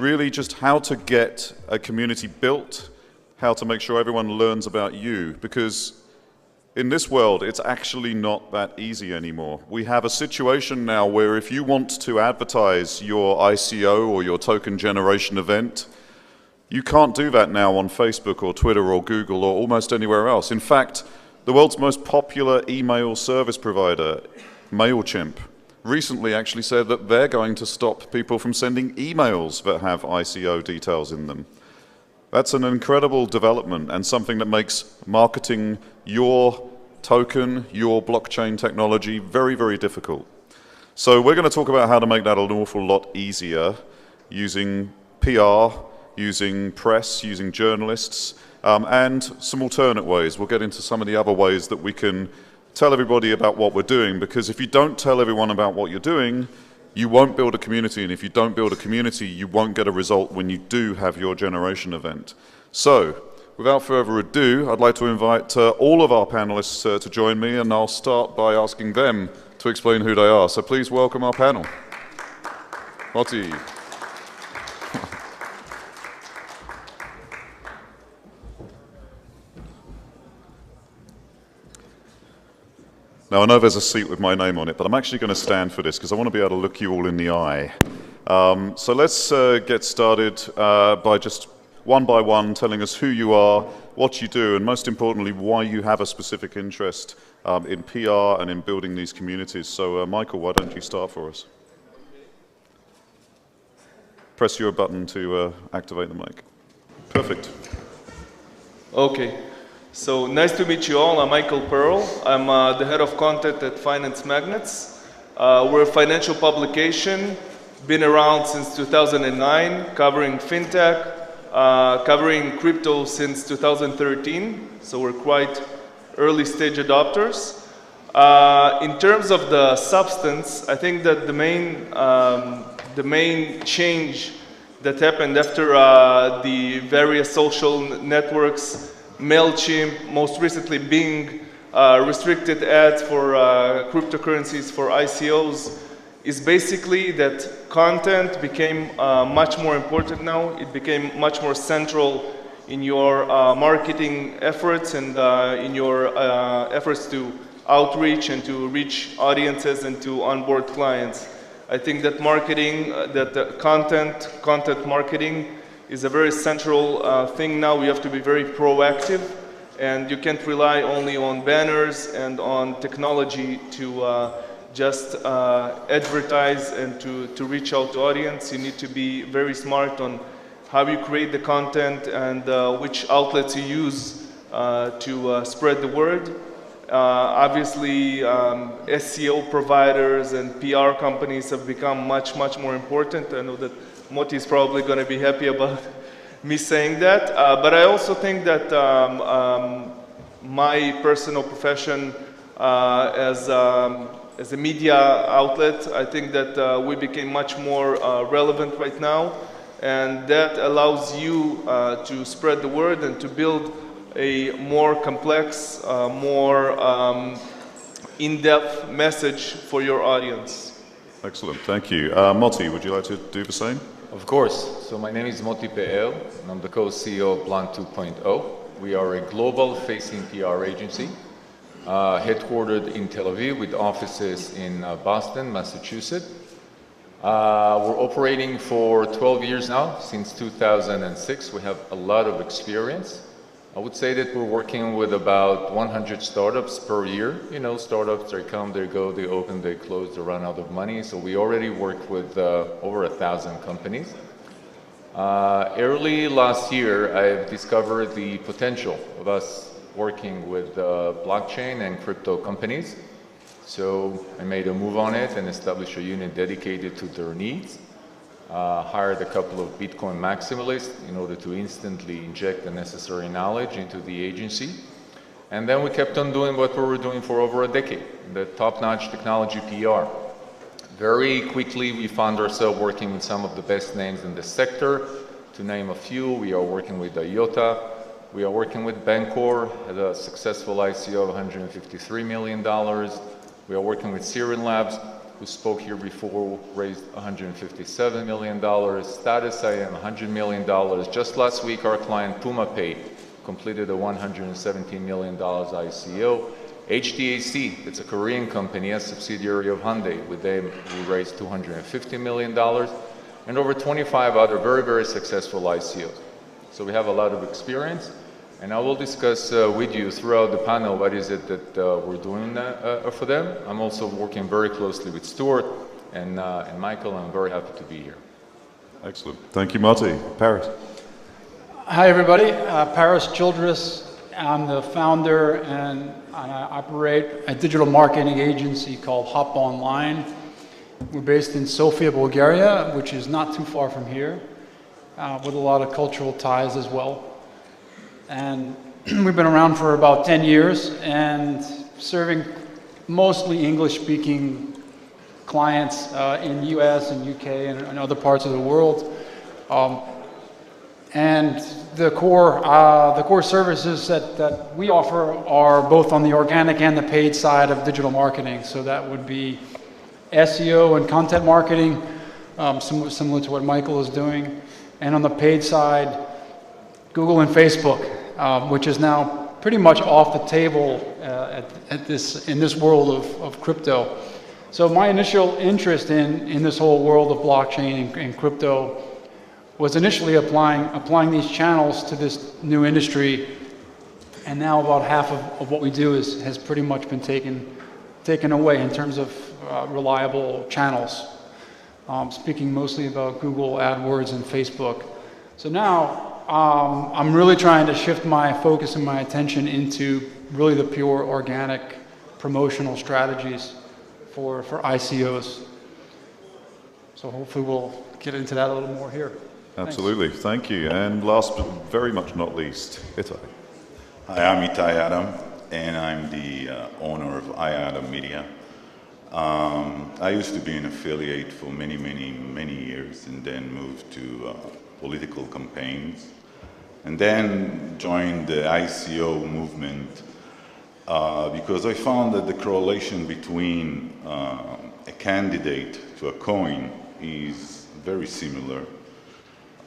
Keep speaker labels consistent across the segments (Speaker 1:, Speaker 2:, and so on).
Speaker 1: really just how to get a community built, how to make sure everyone learns about you, because in this world, it's actually not that easy anymore. We have a situation now where if you want to advertise your ICO or your token generation event, you can't do that now on Facebook or Twitter or Google or almost anywhere else. In fact, the world's most popular email service provider, MailChimp, recently actually said that they're going to stop people from sending emails that have ICO details in them. That's an incredible development and something that makes marketing your token, your blockchain technology very, very difficult. So we're going to talk about how to make that an awful lot easier using PR, using press, using journalists, and some alternate ways. We'll get into some of the other ways that we can tell everybody about what we're doing, because if you don't tell everyone about what you're doing, you won't build a community, and if you don't build a community, you won't get a result when you do have your generation event. So, without further ado, I'd like to invite all of our panelists to join me, and I'll start by asking them to explain who they are. So please welcome our panel. Motti. Now, I know there's a seat with my name on it, but I'm actually going to stand for this because I want to be able to look you all in the eye. So let's get started by just one by one telling us who you are, what you do, and most importantly, why you have a specific interest in PR and in building these communities. So, Michael, why don't you start for us? Press your button to activate the mic. Perfect.
Speaker 2: Okay. So nice to meet you all. I'm Michael Pearl. I'm the head of content at Finance Magnets. We're a financial publication, been around since 2009, covering fintech, covering crypto since 2013. So we're quite early stage adopters. In terms of the substance, I think that the main change that happened after the various social networks, MailChimp, most recently Bing, restricted ads for cryptocurrencies for ICOs, is basically that content became much more important now. It became much more central in your marketing efforts and in your efforts to outreach and to reach audiences and to onboard clients. I think that marketing, content marketing, is a very central thing now. You have to be very proactive, and you can't rely only on banners and on technology to just advertise and to reach out to audience. You need to be very smart on how you create the content and which outlets you use to spread the word. Obviously, SEO providers and PR companies have become much more important. I know that Motti is probably going to be happy about me saying that, but I also think that my personal profession as a media outlet, I think that we became much more relevant right now, and that allows you to spread the word and to build a more complex, more in-depth message for your audience.
Speaker 1: Excellent, thank you. Motti, would you like to do the same?
Speaker 3: Of course. So my name is Motti Pe'el, and I'm the co-CEO of Plan 2.0. We are a global-facing PR agency, headquartered in Tel Aviv with offices in Boston, Massachusetts. We're operating for 12 years now, since 2006. We have a lot of experience. I would say that we're working with about 100 startups per year. You know, startups, they come, they go, they open, they close, they run out of money. So we already worked with over 1,000 companies. Early last year, I've discovered the potential of us working with blockchain and crypto companies. So I made a move on it and established a unit dedicated to their needs. Hired a couple of Bitcoin maximalists in order to instantly inject the necessary knowledge into the agency. And then we kept on doing what we were doing for over a decade, the top-notch technology PR. Very quickly, we found ourselves working with some of the best names in the sector. To name a few, we are working with IOTA. We are working with Bancor, had a successful ICO of $153 million. We are working with Siren Labs. who spoke here before, raised $157 million. Status IM, $100 million. Just last week, our client PumaPay completed a $117 million ICO. HDAC, it's a Korean company, a subsidiary of Hyundai. With them, we raised $250 million, and over 25 other very, very successful ICOs. So we have a lot of experience, and I will discuss with you throughout the panel what is it that we're doing for them. I'm also working very closely with Stuart and Michael, and I'm very happy to be here.
Speaker 1: Excellent. Thank you, Marty. Paris.
Speaker 4: Hi, everybody. Paris Childress. I'm the founder and I operate a digital marketing agency called Hop Online. We're based in Sofia, Bulgaria, which is not too far from here, with a lot of cultural ties as well. And we've been around for about 10 years and serving mostly English-speaking clients in US and UK and other parts of the world. And the core services that we offer are both on the organic and the paid side of digital marketing. So that would be SEO and content marketing, similar to what Michael is doing. And on the paid side, Google and Facebook, which is now pretty much off the table in this world of crypto. So my initial interest in this whole world of blockchain and crypto was initially applying these channels to this new industry, and now about half of what we do has pretty much been taken away in terms of reliable channels. Speaking mostly about Google AdWords and Facebook. So now I'm really trying to shift my focus and my attention into really the pure organic promotional strategies for ICOs. So hopefully we'll get into that a little more here.
Speaker 1: Absolutely, thank you. And last but very much not least, Itai.
Speaker 5: Hi, I'm Itai Adam, and I'm the owner of iAdam Media. I used to be an affiliate for many years, and then moved to political campaigns, and then joined the ICO movement because I found that the correlation between a candidate to a coin is very similar.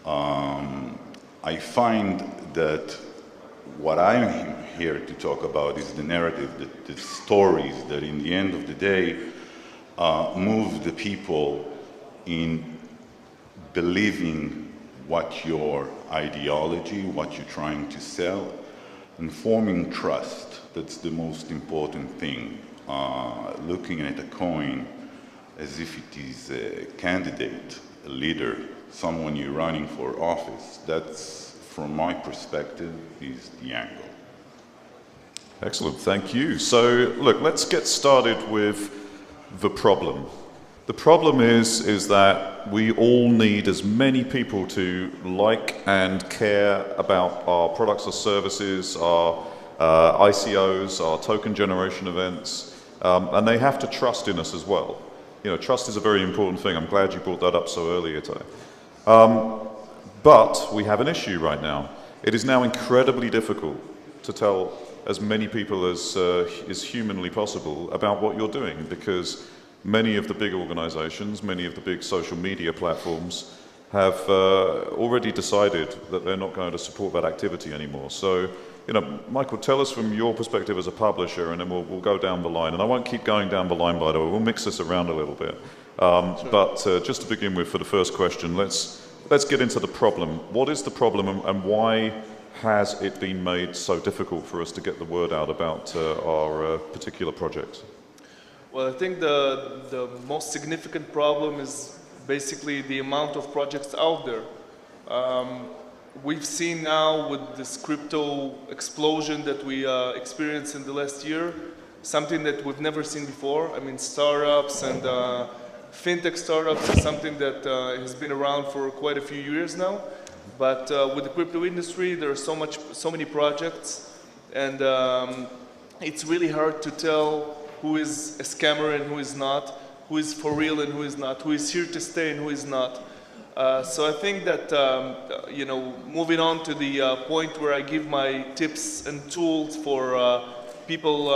Speaker 5: I find that what I'm here to talk about is the narrative, the stories that in the end of the day move the people in believing what your ideology, what you're trying to sell, and forming trust. That's the most important thing. Looking at a coin as if it is a candidate, a leader, someone you're running for office. That's, from my perspective, is the angle.
Speaker 1: Excellent, thank you. So, look, let's get started with the problem. The problem is that we all need as many people to like and care about our products or services, our ICOs, our token generation events, and they have to trust in us as well. You know, trust is a very important thing. I'm glad you brought that up so early, Itai. But we have an issue right now. It is now incredibly difficult to tell as many people as is humanly possible about what you're doing, because many of the big organizations, many of the big social media platforms have already decided that they're not going to support that activity anymore. So, you know, Michael, tell us from your perspective as a publisher, and then we'll go down the line. And I won't keep going down the line, by the way. We'll mix this around a little bit. Sure. But just to begin with, for the first question, let's get into the problem. What is the problem, and why has it been made so difficult for us to get the word out about our particular projects?
Speaker 2: Well, I think the most significant problem is basically the amount of projects out there. We've seen now with this crypto explosion that we experienced in the last year, something that we've never seen before. I mean, startups and fintech startups is something that has been around for quite a few years now. But with the crypto industry, there are so many projects, and it's really hard to tell who is a scammer and who is not, who is for real and who is not, who is here to stay and who is not. So I think that, you know, moving on to the point where I give my tips and tools for people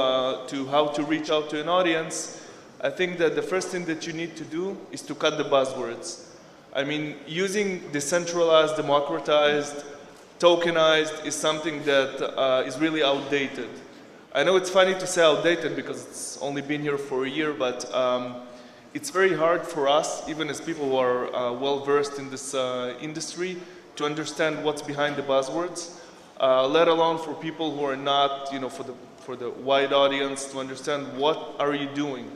Speaker 2: to how to reach out to an audience, I think that the first thing that you need to do is to cut the buzzwords. I mean, using decentralized, democratized, tokenized is something that is really outdated. I know it's funny to say outdated because it's only been here for a year, but it's very hard for us, even as people who are well-versed in this industry, to understand what's behind the buzzwords, let alone for people who are not, you know, for the wide audience to understand what are you doing.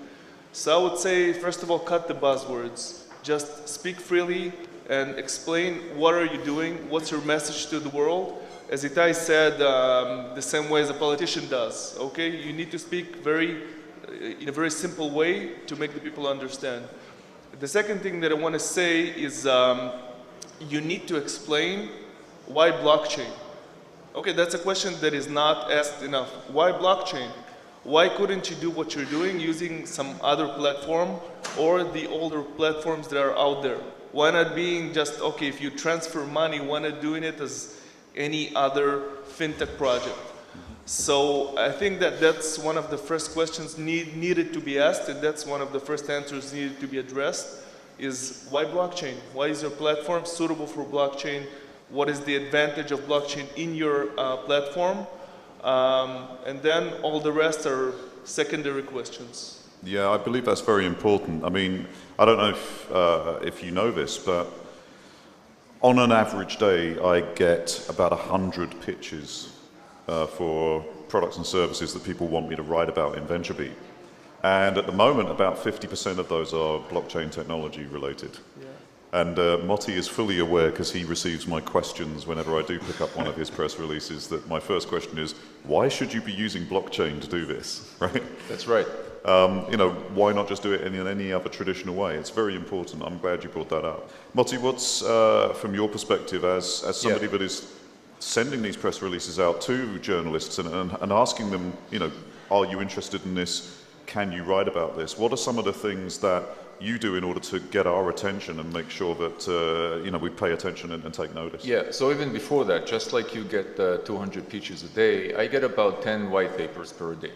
Speaker 2: So I would say, first of all, cut the buzzwords. Just speak freely and explain what are you doing, what's your message to the world. As Itai said, the same way as a politician does, okay? You need to speak in a very simple way to make the people understand. The second thing that I want to say is you need to explain why blockchain. Okay, that's a question that is not asked enough. Why blockchain? Why couldn't you do what you're doing using some other platform or the older platforms that are out there? Why not being just, okay, if you transfer money, why not doing it as any other fintech project? So I think that that's one of the first questions needed to be asked, and that's one of the first answers needed to be addressed, is why blockchain? Why is your platform suitable for blockchain? What is the advantage of blockchain in your platform? And then all the rest are secondary questions.
Speaker 1: Yeah, I believe that's very important. I mean, I don't know if you know this, but on an average day, I get about 100 pitches for products and services that people want me to write about in VentureBeat. And at the moment, about 50% of those are blockchain technology related. Yeah. And Motti is fully aware, because he receives my questions whenever I do pick up one of his press releases, that my first question is, why should you be using blockchain to do this, right?
Speaker 3: That's right.
Speaker 1: You know, why not just do it in any other traditional way? It's very important. I'm glad you brought that up. Motti, what's, from your perspective, as somebody that is sending these press releases out to journalists and asking them, you know, are you interested in this? Can you write about this? What are some of the things that you do in order to get our attention and make sure that you know, we pay attention and take notice?
Speaker 3: Yeah, so even before that, just like you get 200 pitches a day, I get about 10 white papers per day.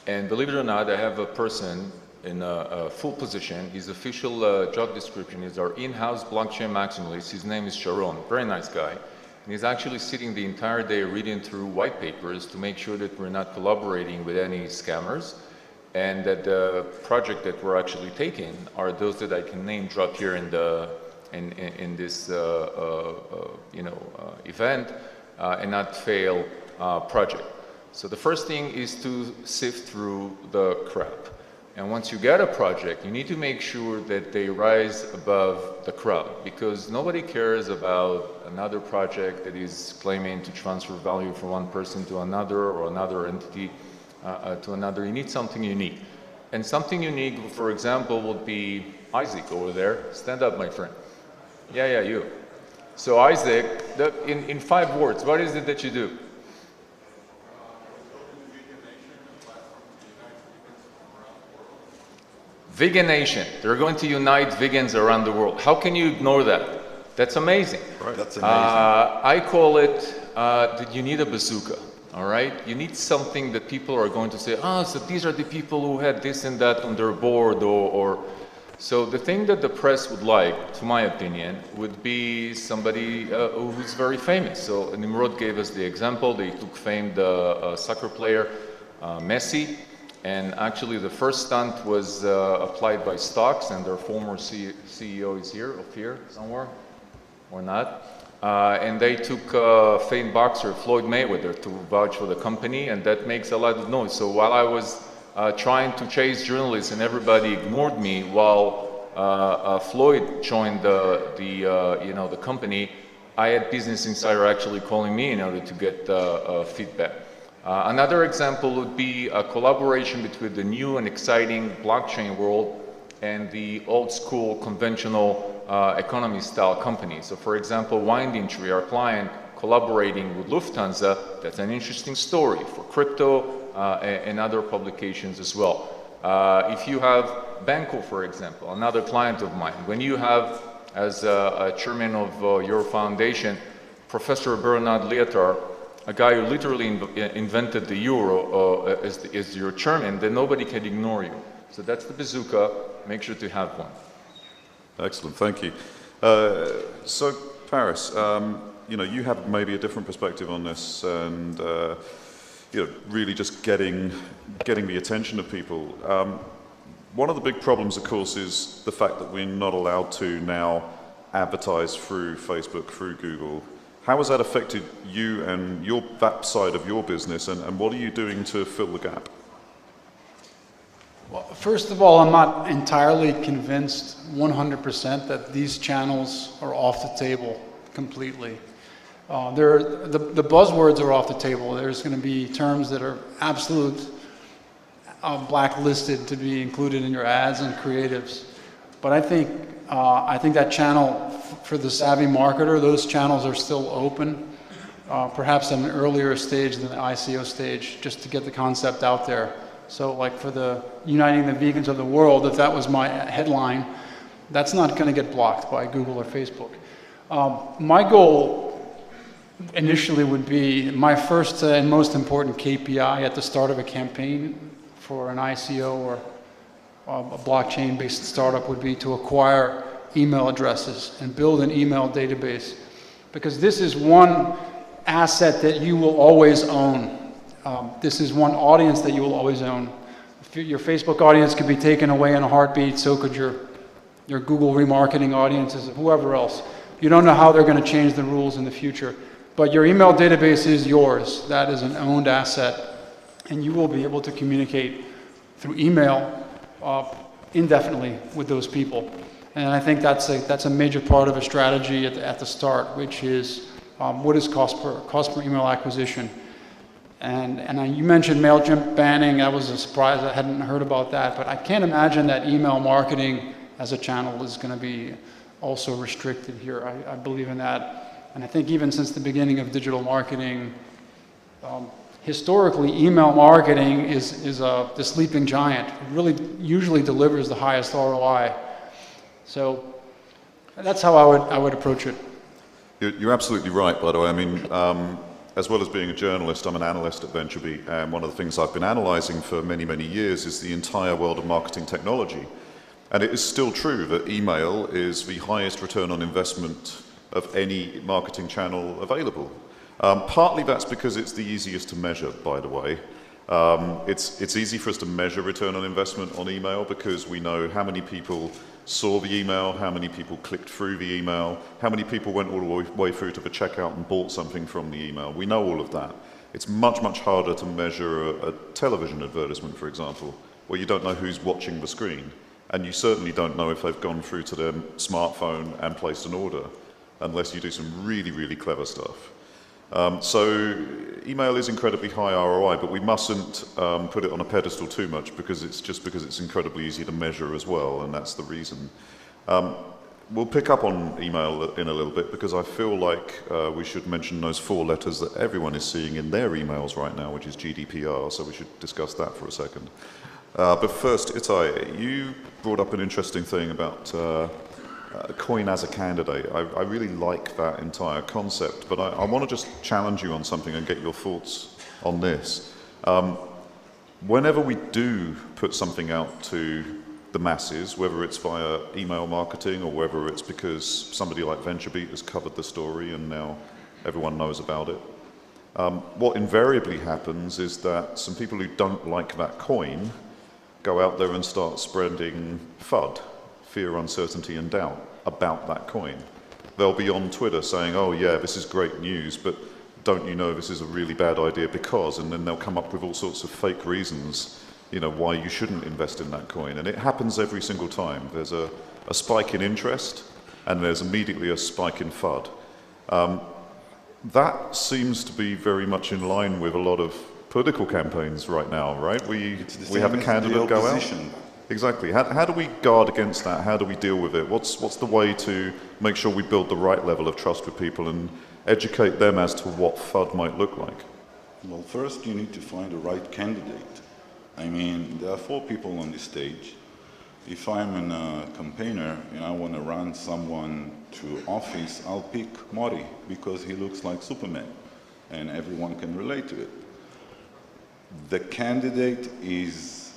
Speaker 3: And believe it or not, I have a person in a full position. His official job description is our in-house blockchain maximalist. His name is Sharon, very nice guy. And he's actually sitting the entire day reading through white papers to make sure that we're not collaborating with any scammers, and that the project that we're actually taking are those that I can name drop here in this event, and not fail project. So the first thing is to sift through the crap. And once you get a project, you need to make sure that they rise above the crowd, because nobody cares about another project that is claiming to transfer value from one person to another, or another entity to another. You need something unique. And something unique, for example, would be Isaac over there. Stand up, my friend. Yeah, you. So Isaac, in 5 words, what is it that you do? Vegan Nation. They're going to unite vegans around the world. How can you ignore that? That's amazing.
Speaker 5: Right. That's amazing.
Speaker 3: I call it that you need a bazooka. All right, you need something that people are going to say, so these are the people who had this and that on their board, or so the thing that the press would like, to my opinion, would be somebody who's very famous. So Nimrod gave us the example. They took famed soccer player Messi, and actually the first stunt was applied by stocks, and their former CEO is here somewhere, or not. And they took famed boxer Floyd Mayweather to vouch for the company, and that makes a lot of noise. So while I was trying to chase journalists and everybody ignored me, while Floyd joined the company, I had Business Insider actually calling me in order to get feedback. Another example would be a collaboration between the new and exciting blockchain world and the old school conventional economy style companies. So for example, Winding our client, collaborating with Lufthansa, that's an interesting story for crypto and other publications as well. If you have Banco, for example, another client of mine, when you have as a chairman of your foundation, Professor Bernard Lietaer, a guy who literally invented the euro as your chairman, then nobody can ignore you. So that's the bazooka. Make sure to have one.
Speaker 1: Excellent, thank you. So, Paris, you have maybe a different perspective on this, and really just getting the attention of people. One of the big problems, of course, is the fact that we're not allowed to now advertise through Facebook, through Google. How has that affected you and that side of your business, and what are you doing to fill the gap?
Speaker 4: Well, first of all, I'm not entirely convinced 100% that these channels are off the table completely. The buzzwords are off the table. There's going to be terms that are absolute blacklisted to be included in your ads and creatives. But I think that channel, for the savvy marketer, those channels are still open, perhaps at an earlier stage than the ICO stage, just to get the concept out there. So like for the Uniting the Vegans of the World, if that was my headline, that's not going to get blocked by Google or Facebook. My goal initially would be, my first and most important KPI at the start of a campaign for an ICO or a blockchain-based startup would be to acquire email addresses and build an email database, because this is one asset that you will always own. This is one audience that you will always own. Your Facebook audience could be taken away in a heartbeat, so could your Google remarketing audiences, whoever else. You don't know how they're going to change the rules in the future. But your email database is yours. That is an owned asset. And you will be able to communicate through email indefinitely with those people. And I think that's a major part of a strategy at the start, which is what is cost per email acquisition. And you mentioned MailChimp banning. That was a surprise. I hadn't heard about that. But I can't imagine that email marketing as a channel is going to be also restricted here. I believe in that. And I think even since the beginning of digital marketing, historically, email marketing is the sleeping giant. It really usually delivers the highest ROI. So that's how I would approach it.
Speaker 1: You're absolutely right, by the way. I mean, as well as being a journalist, I'm an analyst at VentureBeat, and one of the things I've been analyzing for many, many years is the entire world of marketing technology. And it is still true that email is the highest return on investment of any marketing channel available. Partly that's because it's the easiest to measure, by the way. It's easy for us to measure return on investment on email because we know how many people saw the email, how many people clicked through the email, how many people went all the way through to the checkout and bought something from the email. We know all of that. It's much, much harder to measure a television advertisement, for example, where you don't know who's watching the screen. And you certainly don't know if they've gone through to their smartphone and placed an order, unless you do some really, really clever stuff. So email is incredibly high ROI, but we mustn't put it on a pedestal too much because it's incredibly easy to measure as well, and that's the reason. We'll pick up on email in a little bit because I feel like we should mention those 4 letters that everyone is seeing in their emails right now, which is GDPR, so we should discuss that for a second. But first, Itai, you brought up an interesting thing about coin as a candidate. I really like that entire concept, but I want to just challenge you on something and get your thoughts on this. Whenever we do put something out to the masses, whether it's via email marketing or whether it's because somebody like VentureBeat has covered the story and now everyone knows about it, what invariably happens is that some people who don't like that coin go out there and start spreading FUD, fear, uncertainty, and doubt about that coin. They'll be on Twitter saying, oh yeah, this is great news, but don't you know this is a really bad idea because, and then they'll come up with all sorts of fake reasons, why you shouldn't invest in that coin. And it happens every single time. There's a spike in interest, and there's immediately a spike in FUD. That seems to be very much in line with a lot of political campaigns right now, right? We have a candidate go out. Exactly. How do we guard against that? How do we deal with it? What's the way to make sure we build the right level of trust with people and educate them as to what FUD might look like?
Speaker 5: Well, first you need to find the right candidate. I mean, there are 4 people on the stage. If I'm a campaigner and I want to run someone to office, I'll pick Mori because he looks like Superman and everyone can relate to it. The candidate is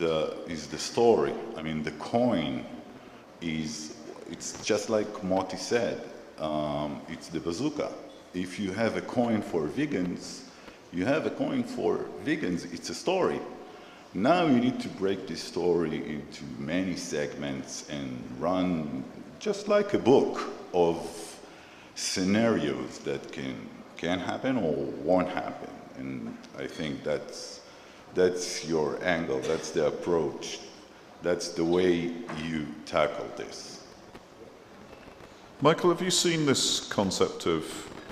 Speaker 5: the story. I mean, the coin it's just like Moti said, it's the bazooka. If you have a coin for vegans, you have a coin for vegans, it's a story. Now you need to break this story into many segments and run just like a book of scenarios that can happen or won't happen. And I think that's your angle, that's the approach, that's the way you tackle this.
Speaker 1: Michael, have you seen this concept of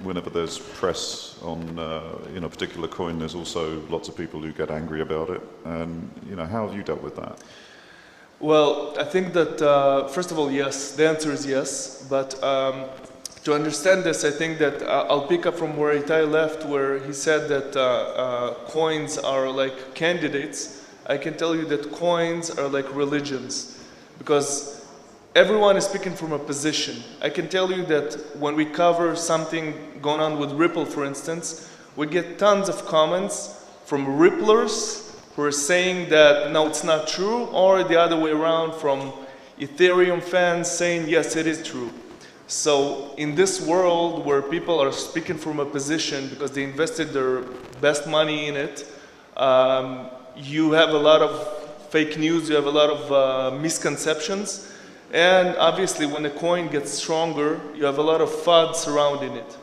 Speaker 1: whenever there's press on a particular coin, there's also lots of people who get angry about it, and how have you dealt with that?
Speaker 2: Well, I think that first of all, yes, the answer is yes, but to understand this, I think that I'll pick up from where Itai left, where he said that coins are like candidates. I can tell you that coins are like religions, because everyone is speaking from a position. I can tell you that when we cover something going on with Ripple, for instance, we get tons of comments from Ripplers who are saying that, no, it's not true, or the other way around, from Ethereum fans saying, yes, it is true. So in this world where people are speaking from a position because they invested their best money in it, you have a lot of fake news, you have a lot of misconceptions. And obviously, when a coin gets stronger, you have a lot of FUD surrounding it.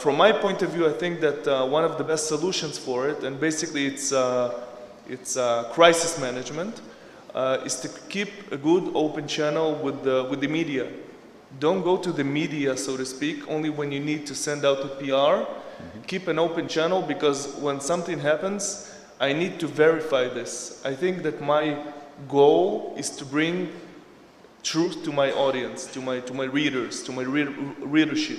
Speaker 2: From my point of view, I think that one of the best solutions for it, and basically it's crisis management, is to keep a good open channel with the media. Don't go to the media, so to speak, only when you need to send out a PR. Keep an open channel, because when something happens, I need to verify this. I think that my goal is to bring truth to my audience, to my readers, to my readership.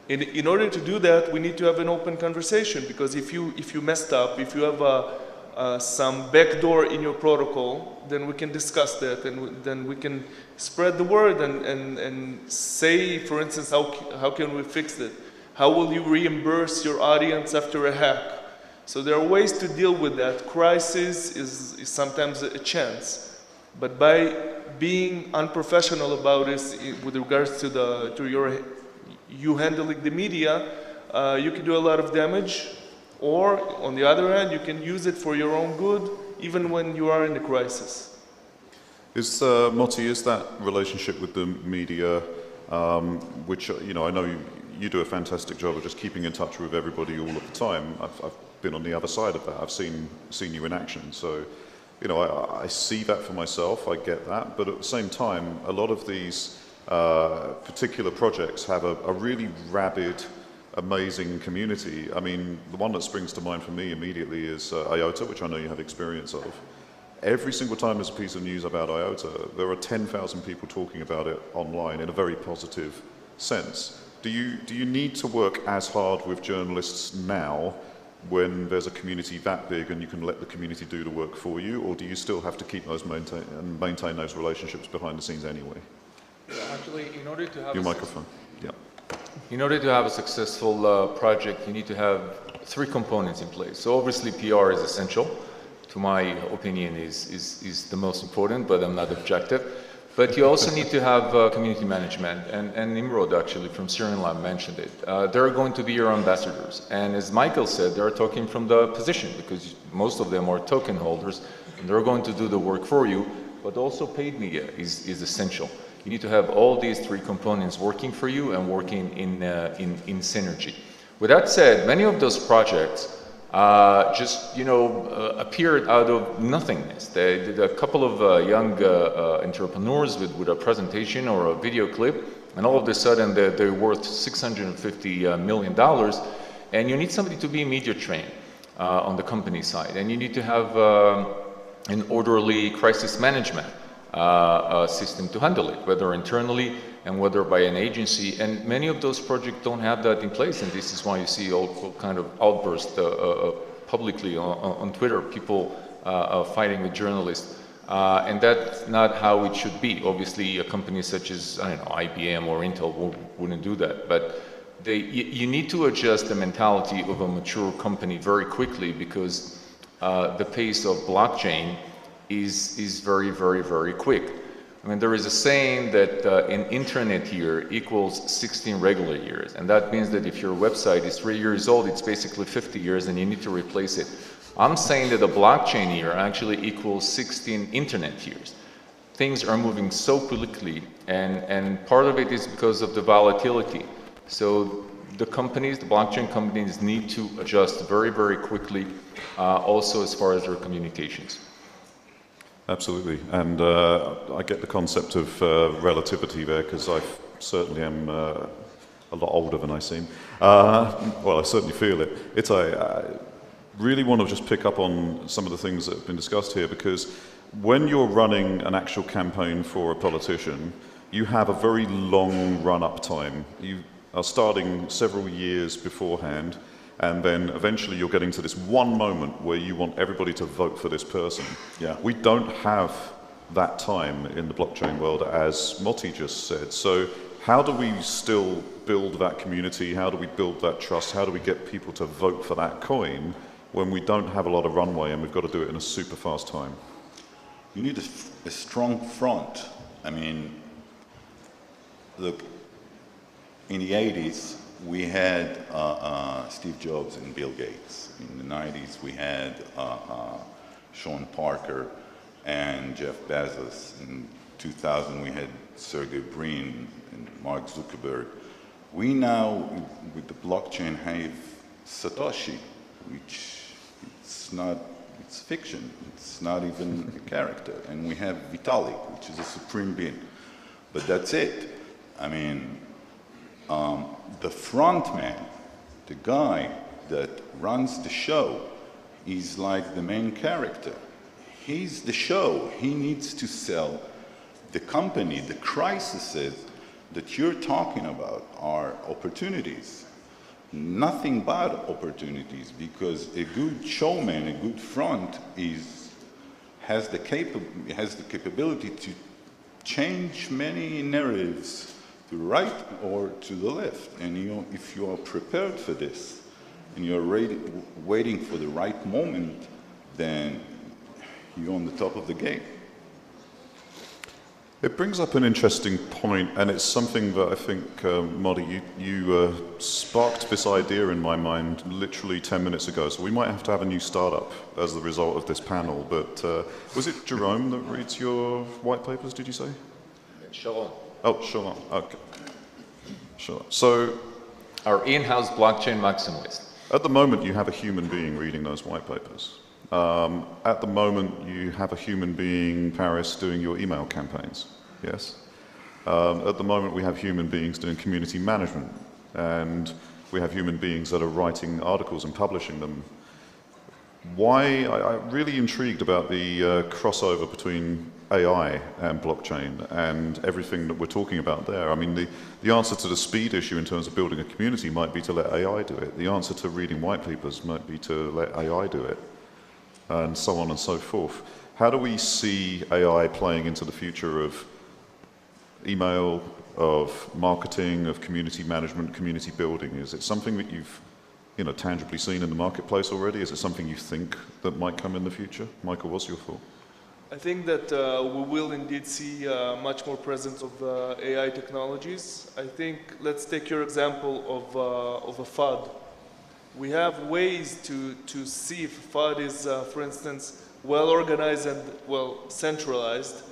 Speaker 2: In order to do that, we need to have an open conversation, because if you messed up, if you have some backdoor in your protocol, then we can discuss that, and then we can spread the word and say, for instance, how can we fix it? How will you reimburse your audience after a hack? So there are ways to deal with that. Crisis is sometimes a chance. But by being unprofessional about this with regards to you handling the media, you can do a lot of damage. Or, on the other hand, you can use it for your own good, even when you are in a crisis.
Speaker 1: Moti, is that relationship with the media, which I know you do a fantastic job of just keeping in touch with everybody all of the time. I've been on the other side of that. I've seen you in action. So, I see that for myself. I get that. But at the same time, a lot of these particular projects have a really rabid, amazing community. I mean, the one that springs to mind for me immediately is IOTA, which I know you have experience of. Every single time there's a piece of news about IOTA, there are 10,000 people talking about it online in a very positive sense. Do you need to work as hard with journalists now when there's a community that big and you can let the community do the work for you, or do you still have to keep maintain those relationships behind the scenes anyway?
Speaker 3: Actually, in order to have
Speaker 1: your microphone. Yeah.
Speaker 3: In order to have a successful project, you need to have 3 components in place. So obviously, PR is essential. To my opinion, is the most important, but I'm not objective. But you also need to have community management, and Nimrod actually from Syrian Lab mentioned it. They're going to be your ambassadors, and as Michael said, they're talking from the position, because most of them are token holders, and they're going to do the work for you. But also paid media is essential. You need to have all these 3 components working for you and working in synergy. With that said, many of those projects just appeared out of nothingness. They did a couple of young entrepreneurs with a presentation or a video clip, and all of a sudden they're worth $650 million. And you need somebody to be media trained on the company side, and you need to have an orderly crisis management system to handle it, whether internally and whether by an agency. And many of those projects don't have that in place, and this is why you see all kind of outbursts publicly on Twitter, people fighting with journalists. And that's not how it should be. Obviously, a company such as, I don't know, IBM or Intel wouldn't do that. But you need to adjust the mentality of a mature company very quickly, because the pace of blockchain is very, very, very quick. I mean, there is a saying that an internet year equals 16 regular years, and that means that if your website is 3 years old, it's basically 50 years and you need to replace it. I'm saying that a blockchain year actually equals 16 internet years. Things are moving so quickly, and part of it is because of the volatility. So the companies, the blockchain companies, need to adjust very, very quickly, also as far as their communications.
Speaker 1: Absolutely, and I get the concept of relativity there, because I certainly am a lot older than I seem. Well, I certainly feel it. I really want to just pick up on some of the things that have been discussed here, because when you're running an actual campaign for a politician, you have a very long run-up time. You are starting several years beforehand, and then eventually you're getting to this one moment where you want everybody to vote for this person.
Speaker 5: Yeah.
Speaker 1: We don't have that time in the blockchain world, as Moti just said. So how do we still build that community? How do we build that trust? How do we get people to vote for that coin when we don't have a lot of runway and we've got to do it in a super fast time?
Speaker 5: You need a strong front. I mean, look, in the 80s, we had Steve Jobs and Bill Gates. In the 90s, we had Sean Parker and Jeff Bezos. In 2000, we had Sergey Brin and Mark Zuckerberg. We now, with the blockchain, have Satoshi, which it's fiction. It's not even a character. And we have Vitalik, which is a supreme being. But that's it. I mean, the front man, the guy that runs the show, is like the main character. He's the show. He needs to sell the company. The crises that you're talking about are opportunities. Nothing but opportunities, because a good showman, a good front, has the capability to change many narratives to the right or to the left. And if you are prepared for this, and you're waiting for the right moment, then you're on the top of the game.
Speaker 1: It brings up an interesting point, and it's something that I think, Modi, you sparked this idea in my mind literally 10 minutes ago, so we might have to have a new startup as the result of this panel. But was it Jerome that reads your white papers, did you say?
Speaker 3: Sharon.
Speaker 1: Oh, Sharon, okay. Sure. So,
Speaker 3: our in-house blockchain maximalist.
Speaker 1: At the moment, you have a human being reading those white papers. At the moment, you have a human being, Paris, doing your email campaigns, yes? At the moment, we have human beings doing community management, and we have human beings that are writing articles and publishing them. I'm really intrigued about the crossover between AI and blockchain and everything that we're talking about there. I mean, the answer to the speed issue in terms of building a community might be to let AI do it. The answer to reading white papers might be to let AI do it, and so on and so forth. How do we see AI playing into the future of email, of marketing, of community management, community building? Is it something that you've tangibly seen in the marketplace already? Is it something you think that might come in the future? Michael, what's your thought?
Speaker 2: I think that we will indeed see much more presence of AI technologies. I think, let's take your example of a FUD. We have ways to see if a FUD is, for instance, well organized and well centralized.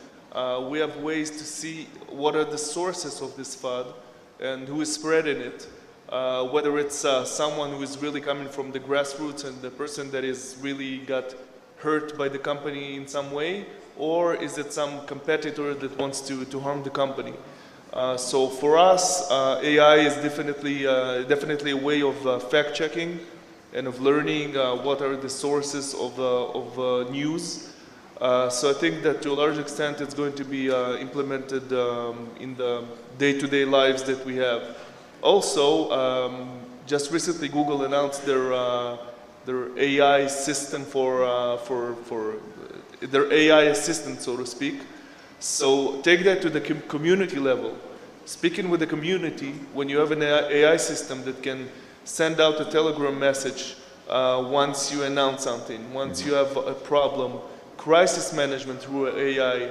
Speaker 2: We have ways to see what are the sources of this FUD and who is spreading it. Whether it's someone who is really coming from the grassroots and the person that is really got hurt by the company in some way, or is it some competitor that wants to harm the company? So for us, AI is definitely a way of fact-checking and of learning what are the sources of news. So I think that to a large extent it's going to be implemented in the day-to-day lives that we have. Also, just recently Google announced their AI system for their AI assistant, so to speak. So take that to the community level. Speaking with the community, when you have an AI system that can send out a Telegram message once you announce something, once you have a problem, crisis management through AI,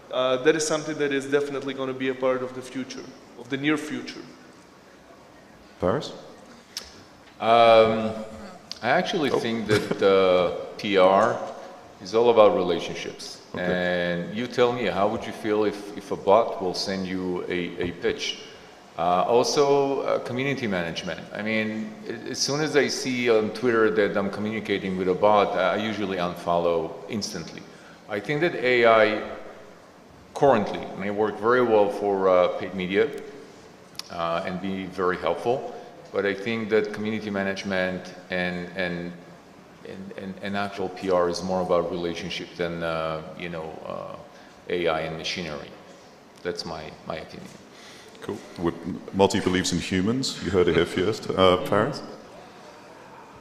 Speaker 2: that is something that is definitely going to be a part of the future, of the near future.
Speaker 1: Paris?
Speaker 3: I actually think that PR is all about relationships.
Speaker 1: Okay.
Speaker 3: And you tell me, how would you feel if a bot will send you a pitch? Also, community management. I mean, as soon as I see on Twitter that I'm communicating with a bot, I usually unfollow instantly. I think that AI currently may work very well for paid media and be very helpful, but I think that community management and actual PR is more about relationship than AI and machinery. That's my opinion.
Speaker 1: Cool. Multi believes in humans. You heard it here first. Paris?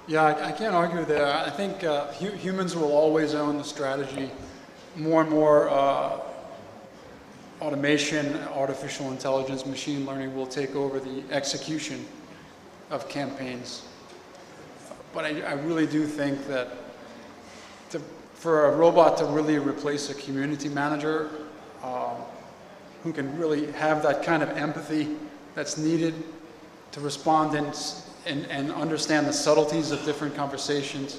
Speaker 4: Yeah, I can't argue there. I think humans will always own the strategy. More and more automation, artificial intelligence, machine learning will take over the execution of campaigns. But I really do think that for a robot to really replace a community manager who can really have that kind of empathy that's needed to respond and understand the subtleties of different conversations,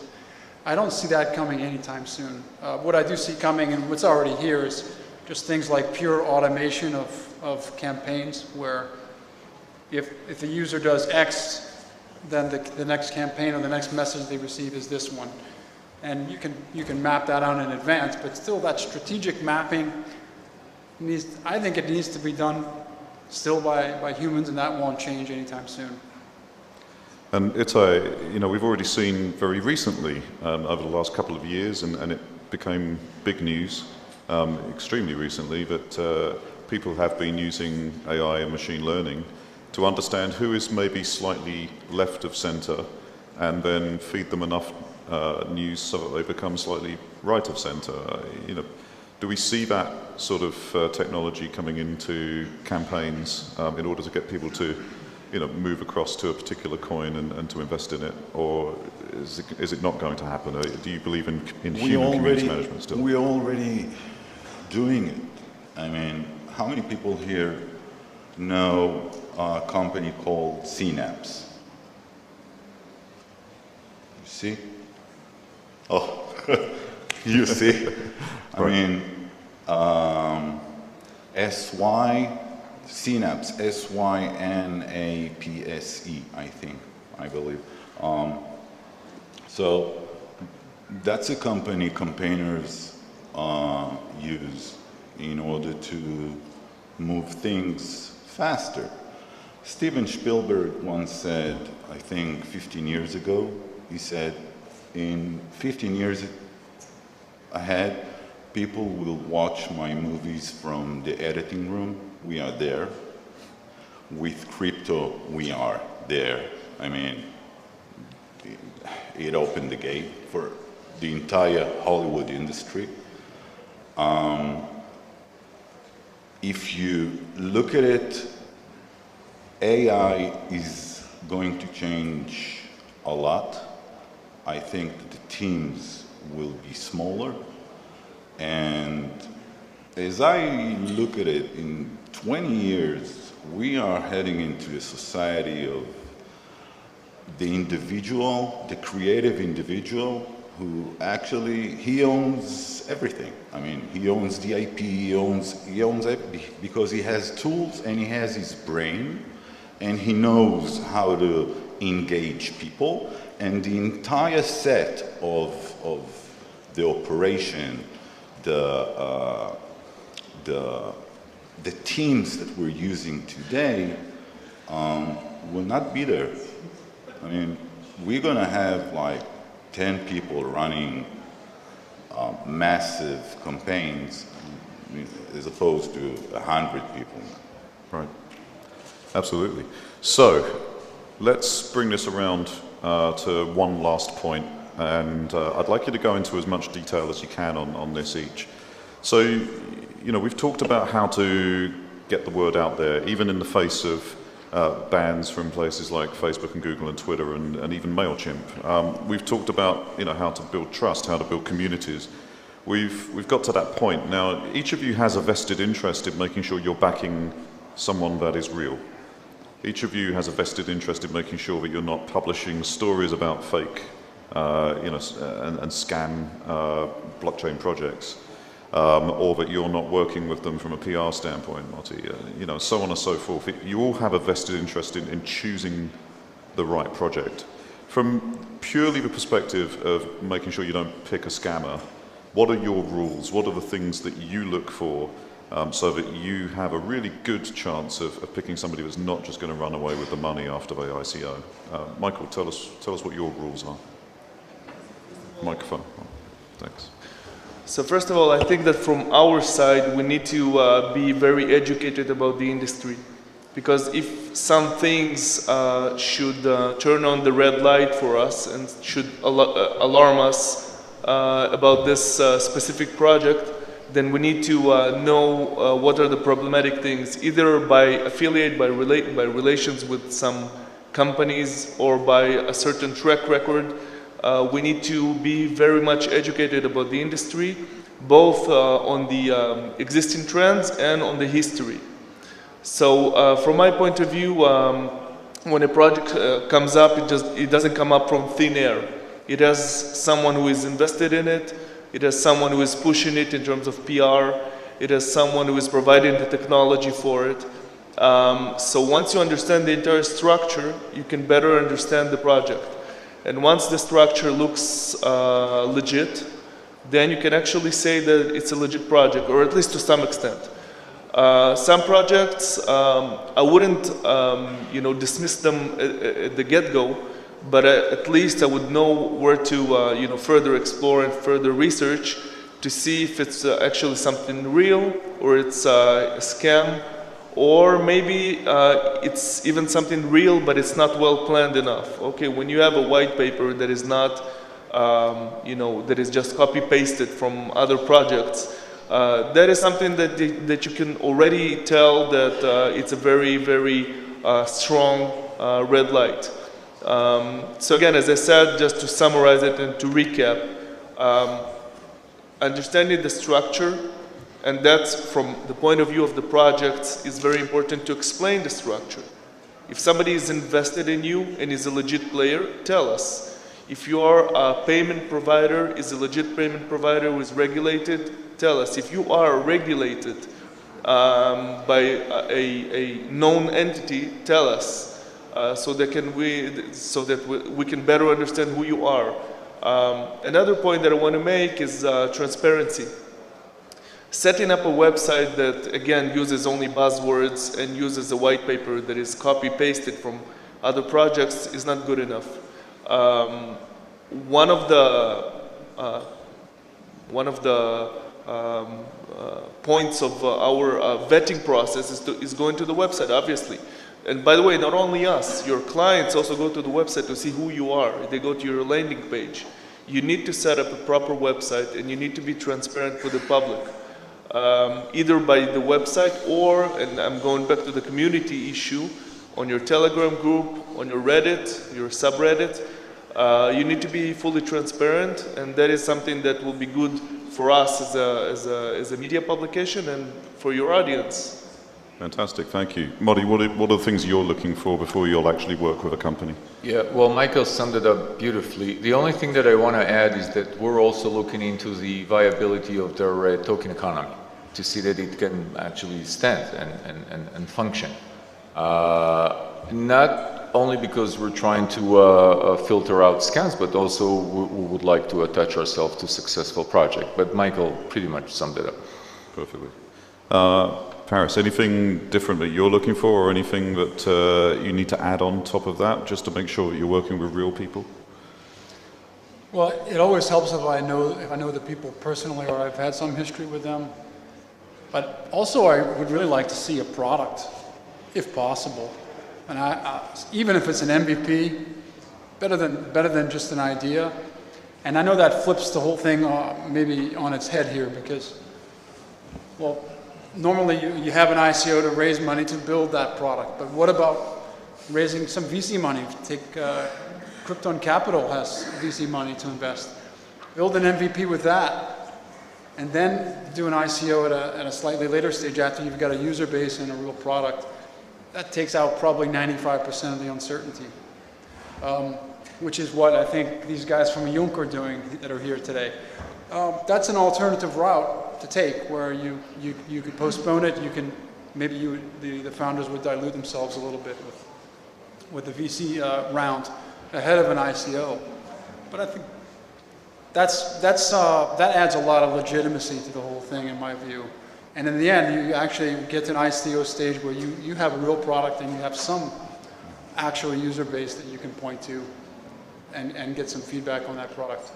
Speaker 4: I don't see that coming anytime soon. What I do see coming, and what's already here, is just things like pure automation of campaigns, where if the user does X, then the next campaign or the next message they receive is this one. And you can map that out in advance, but still that strategic mapping I think it needs to be done still by humans, and that won't change anytime soon.
Speaker 1: And we've already seen very recently, over the last couple of years, and it became big news extremely recently, that people have been using AI and machine learning to understand who is maybe slightly left of center, and then feed them enough news so that they become slightly right of center. Do we see that sort of technology coming into campaigns in order to get people to move across to a particular coin and to invest in it, or is it not going to happen? Do you believe in human community management still?
Speaker 5: We're already doing it. I mean, how many people here know a company called Synapse? You see? Oh, you see? I mean, Synapse, S-Y-N-A-P-S-E, I believe. So that's a company campaigners use in order to move things faster. Steven Spielberg once said, I think 15 years ago, he said, in 15 years ahead, people will watch my movies from the editing room. We are there. With crypto, we are there. I mean, it opened the gate for the entire Hollywood industry. If you look at it, AI is going to change a lot. I think that the teams will be smaller. And as I look at it, in 20 years, we are heading into a society of the individual, the creative individual, who actually, he owns everything. I mean, he owns the IP, he owns it because he has tools and he has his brain and he knows how to engage people, and the entire set of the operation, the teams that we're using today will not be there. I mean, we're going to have like 10 people running massive campaigns as opposed to 100 people.
Speaker 1: Right. Absolutely. So let's bring this around to one last point, and I'd like you to go into as much detail as you can on this each. So, we've talked about how to get the word out there, even in the face of bans from places like Facebook and Google and Twitter and even MailChimp. We've talked about how to build trust, how to build communities. we've got to that point. Now, each of you has a vested interest in making sure you're backing someone that is real. Each of you has a vested interest in making sure that you're not publishing stories about fake, and scam blockchain projects, or that you're not working with them from a PR standpoint, Marty, so on and so forth. You all have a vested interest in choosing the right project. From purely the perspective of making sure you don't pick a scammer, what are your rules? What are the things that you look for so that you have a really good chance of picking somebody that's not just going to run away with the money after they ICO? Michael, tell us what your rules are. Microphone. Thanks.
Speaker 2: So first of all, I think that from our side, we need to be very educated about the industry. Because if some things should turn on the red light for us and should alarm us about this specific project, then we need to know what are the problematic things, either by affiliate, by relations with some companies, or by a certain track record. We need to be very much educated about the industry, both on the existing trends and on the history. So from my point of view, when a project comes up, it doesn't come up from thin air. It has someone who is invested in it. It has someone who is pushing it in terms of PR. It has someone who is providing the technology for it. So once you understand the entire structure, you can better understand the project. And once the structure looks legit, then you can actually say that it's a legit project, or at least to some extent. Some projects, I wouldn't dismiss them at the get-go, but at least I would know where to further explore and further research to see if it's actually something real, or it's a scam, or maybe it's even something real but it's not well planned enough. Okay, when you have a white paper that is not that is just copy pasted from other projects, that is something that you can already tell that it's a very, very strong red light. So again, as I said, just to summarize it and to recap, understanding the structure, and that's from the point of view of the projects, is very important to explain the structure. If somebody is invested in you and is a legit player, tell us. If your payment provider is a legit payment provider who is regulated, tell us. If you are regulated by a known entity, tell us. So that we can better understand who you are. Another point that I want to make is transparency. Setting up a website that, again, uses only buzzwords and uses a white paper that is copy-pasted from other projects is not good enough. One of the points of our vetting process is going to the website, obviously. And by the way, not only us, your clients also go to the website to see who you are. They go to your landing page. You need to set up a proper website, and you need to be transparent with the public. Either by the website or, and I'm going back to the community issue, on your Telegram group, on your Reddit, your subreddit, you need to be fully transparent, and that is something that will be good for us as a media publication and for your audience.
Speaker 1: Fantastic, thank you. Modi, what are the things you're looking for before you'll actually work with a company?
Speaker 3: Yeah, well, Michael summed it up beautifully. The only thing that I want to add is that we're also looking into the viability of their token economy to see that it can actually stand and function. Not only because we're trying to filter out scams, but also we would like to attach ourselves to successful project. But Michael pretty much summed it up.
Speaker 1: Perfectly. Paris, anything different that you're looking for, or anything that you need to add on top of that, just to make sure that you're working with real people?
Speaker 4: Well, it always helps if I know the people personally, or I've had some history with them. But also, I would really like to see a product, if possible. And even if it's an MVP, better than just an idea. And I know that flips the whole thing maybe on its head here, because, well, normally you have an ICO to raise money to build that product, but what about raising some VC money? Take Krypton Capital has VC money to invest. Build an MVP with that, and then do an ICO at a slightly later stage after you've got a user base and a real product, that takes out probably 95% of the uncertainty, which is what I think these guys from Junk are doing that are here today. That's an alternative route to take, where you could postpone it. You can maybe the founders would dilute themselves a little bit with the VC round ahead of an ICO. But I think that adds a lot of legitimacy to the whole thing, in my view. And in the end, you actually get to an ICO stage where you have a real product and you have some actual user base that you can point to and get some feedback on that product.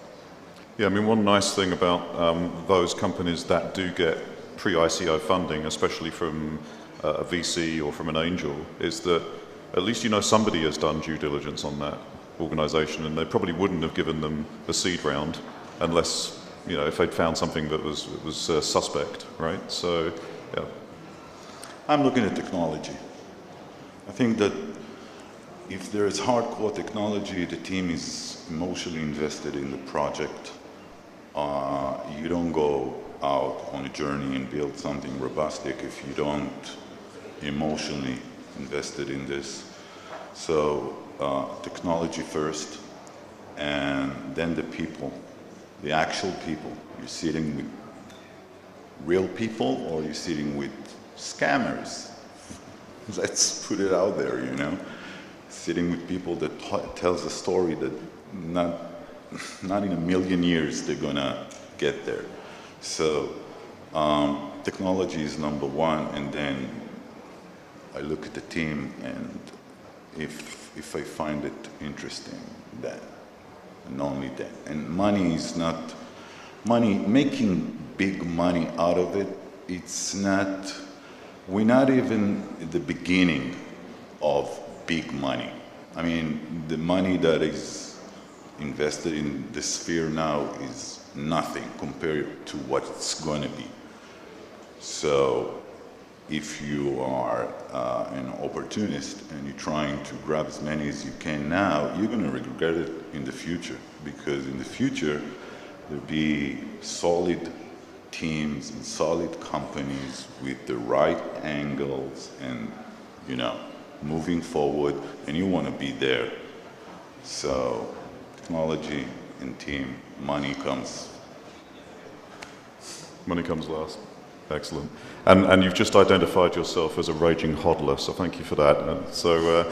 Speaker 1: Yeah, I mean, one nice thing about those companies that do get pre-ICO funding, especially from a VC or from an angel, is that at least you know somebody has done due diligence on that organization, and they probably wouldn't have given them a seed round unless, you know, if they'd found something that was suspect, right? So, yeah.
Speaker 5: I'm looking at technology. I think that if there is hardcore technology, the team is emotionally invested in the project. You don't go out on a journey and build something robustic if you don't emotionally invested in this. So technology first, and then the people, the actual people. You're sitting with real people, or you're sitting with scammers. Let's put it out there, you know. Sitting with people that tells a story that not in a million years they're gonna get there. So technology is number one, and then I look at the team, and if I find it interesting, then, and only then. And money is not, making big money out of it, it's not, we're not even at the beginning of big money. I mean, the money that is invested in the sphere now is nothing compared to what it's going to be. So if you are an opportunist and you're trying to grab as many as you can now, you're going to regret it in the future, because in the future there'll be solid teams and solid companies with the right angles and, you know, moving forward, and you want to be there. So technology and team, money comes
Speaker 1: last. Excellent. And you've just identified yourself as a raging hodler, so thank you for that. And so,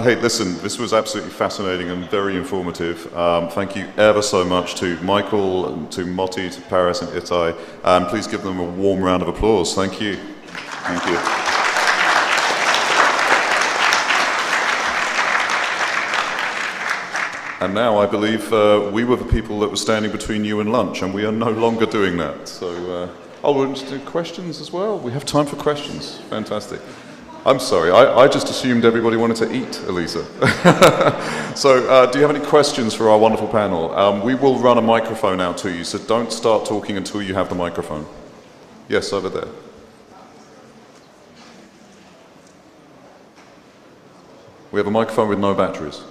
Speaker 1: hey, listen, this was absolutely fascinating and very informative. Thank you ever so much to Michael, and to Motti, to Paris and Itai. Please give them a warm round of applause. Thank you.
Speaker 5: Thank you.
Speaker 1: And now I believe we were the people that were standing between you and lunch, and we are no longer doing that. So, we're going to do questions as well. We have time for questions. Fantastic. I'm sorry, I just assumed everybody wanted to eat, Elisa. So, do you have any questions for our wonderful panel? We will run a microphone out to you, so don't start talking until you have the microphone. Yes, over there. We have a microphone with no batteries.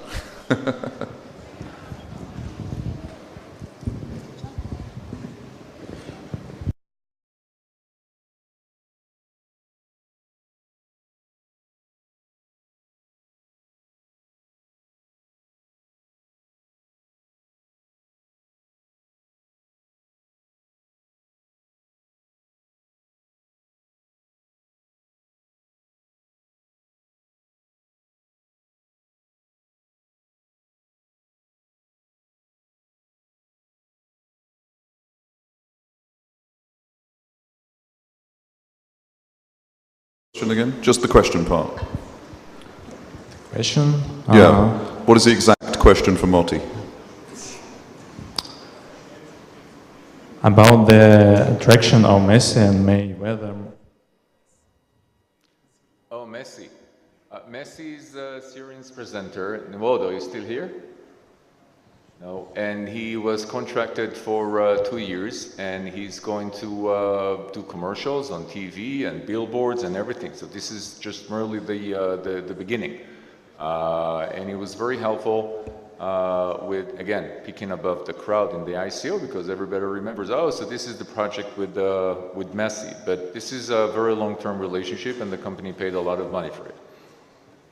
Speaker 1: Again? Just the question part.
Speaker 6: Question?
Speaker 1: Yeah. What is the exact question for Motti?
Speaker 6: About the attraction of Messi and Mayweather.
Speaker 3: Oh, Messi. Messi is Syrian's presenter. Nwodo, are you still here? No. And he was contracted for 2 years, and he's going to do commercials on TV and billboards and everything. So this is just merely the beginning. And he was very helpful. with, again, peaking above the crowd in the ICO, because everybody remembers, oh, so this is the project with Messi. But this is a very long-term relationship, and the company paid a lot of money for it.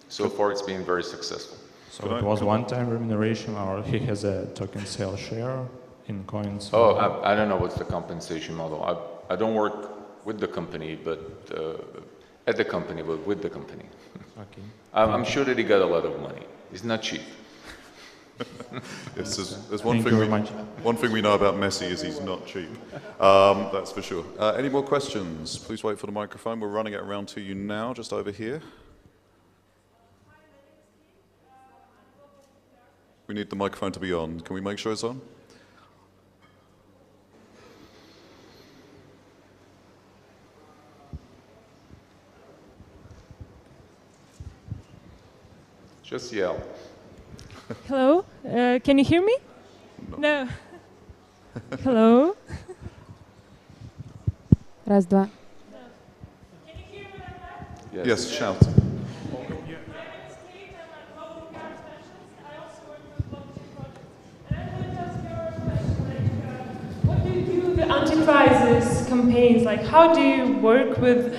Speaker 3: So far, it's been very successful.
Speaker 6: So it was one-time remuneration, or he has a token sale share in coins?
Speaker 3: Oh, I don't know what's the compensation model. I don't work with the company, but at the company, but with the company.
Speaker 6: Okay.
Speaker 3: I'm sure that he got a lot of money. It's not cheap.
Speaker 1: Yes, there's
Speaker 6: Thank you very much.
Speaker 1: one thing we know about Messi is he's not cheap. That's for sure. Any more questions? Please wait for the microphone. We're running it around to you now, just over here. We need the microphone to be on. Can we make sure it's on?
Speaker 3: Just yell.
Speaker 7: Hello, can you hear me? No. Hello. Раз, два.
Speaker 1: Yes, shout.
Speaker 7: Anti-crisis campaigns, like how do you work with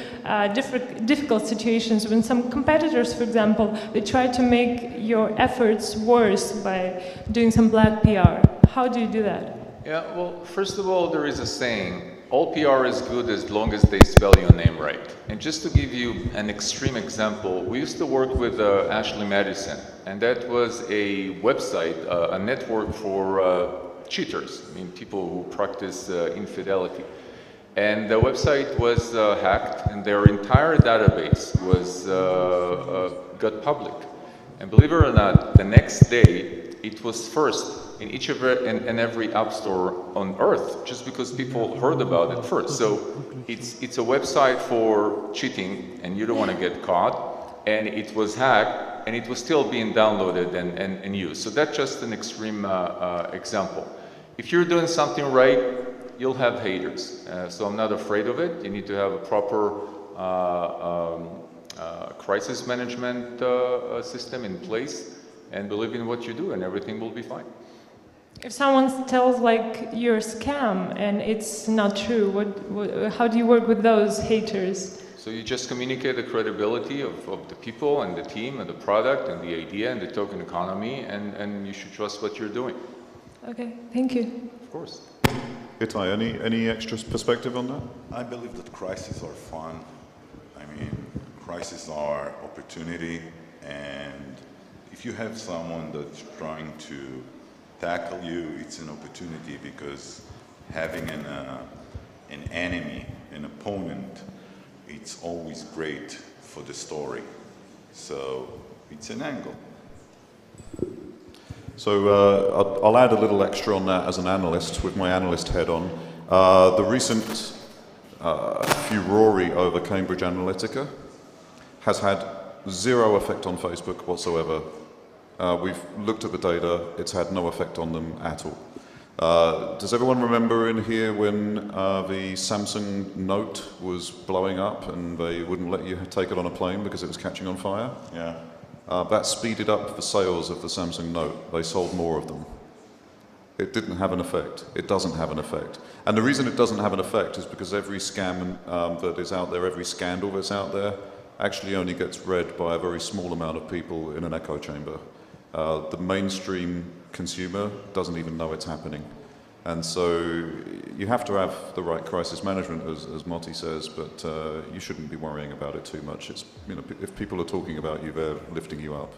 Speaker 7: difficult situations when some competitors, for example, they try to make your efforts worse by doing some black PR? How do you do that?
Speaker 3: Yeah, well, first of all, there is a saying, all PR is good as long as they spell your name right. And just to give you an extreme example, we used to work with Ashley Madison, and that was a website, a network for cheaters, I mean people who practice infidelity. And the website was hacked, and their entire database was got public. And believe it or not, the next day it was first in each of and every app store on earth, just because people heard about it first. So it's a website for cheating, and you don't want to get caught. And it was hacked, and it was still being downloaded and used. So that's just an extreme example. If you're doing something right, you'll have haters. So I'm not afraid of it. You need to have a proper crisis management system in place and believe in what you do, and everything will be fine.
Speaker 7: If someone tells like you're a scam and it's not true, how do you work with those haters?
Speaker 3: So you just communicate the credibility of the people and the team and the product and the idea and the token economy, and you should trust what you're doing.
Speaker 7: Okay, thank you.
Speaker 3: Of course.
Speaker 1: Itai, any extra perspective on that?
Speaker 5: I believe that crises are fun. I mean, crises are opportunity, and if you have someone that's trying to tackle you, it's an opportunity, because having an enemy, an opponent, it's always great for the story. So it's an angle.
Speaker 1: So I'll add a little extra on that as an analyst, with my analyst head on. The recent furore over Cambridge Analytica has had zero effect on Facebook whatsoever. We've looked at the data, it's had no effect on them at all. Does everyone remember in here when the Samsung Note was blowing up and they wouldn't let you take it on a plane because it was catching on fire?
Speaker 5: Yeah.
Speaker 1: That speeded up the sales of the Samsung Note. They sold more of them. It didn't have an effect. It doesn't have an effect. And the reason it doesn't have an effect is because every scam that is out there, every scandal that's out there, actually only gets read by a very small amount of people in an echo chamber. The mainstream consumer doesn't even know it's happening. And so you have to have the right crisis management, as Motti says, but you shouldn't be worrying about it too much. It's, you know, if people are talking about you, they're lifting you up.